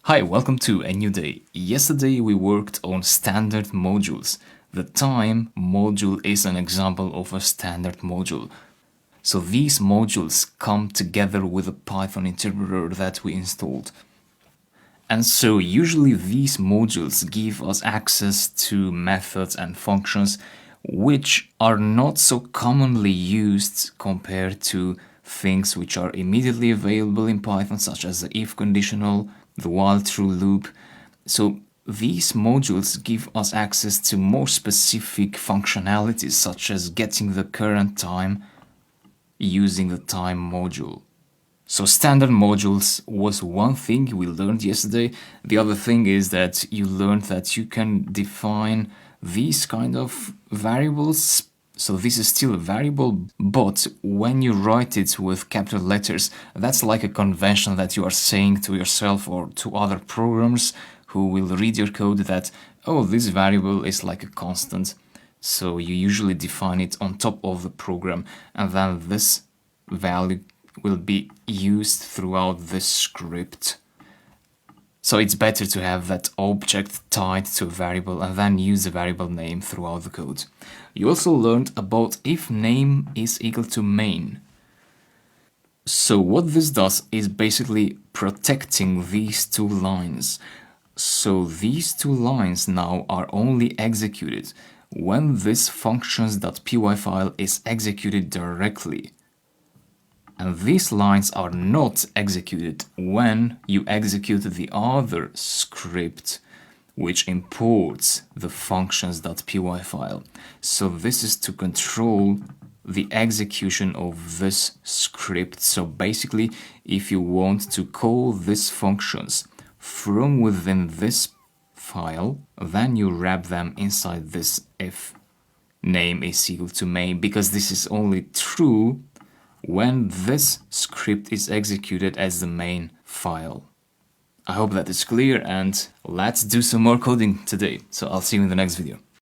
Hi, welcome to a new day. Yesterday we worked on standard modules. The time module is an example of a standard module. So these modules come together with a Python interpreter that we installed. And so usually these modules give us access to methods and functions which are not so commonly used compared to things which are immediately available in Python, such as the if conditional, the while true loop. So these modules give us access to more specific functionalities, such as getting the current time using the time module. So standard modules was one thing we learned yesterday. The other thing is that you learned that you can define these kind of variables. So this is still a variable, but when you write it with capital letters, that's like a convention that you are saying to yourself or to other programmers who will read your code that, oh, this variable is like a constant. So you usually define it on top of the program, and then this value will be used throughout the script. So it's better to have that object tied to a variable and then use the variable name throughout the code. You also learned about if name is equal to main. So what this does is basically protecting these two lines. So these two lines now are only executed when this functions.py file is executed directly. And these lines are not executed when you execute the other script which imports the functions.py file. So this is to control the execution of this script. So basically, if you want to call these functions from within this file, then you wrap them inside this if name is equal to main, because this is only true when this script is executed as the main file. I hope that is clear, and let's do some more coding today. So I'll see you in the next video.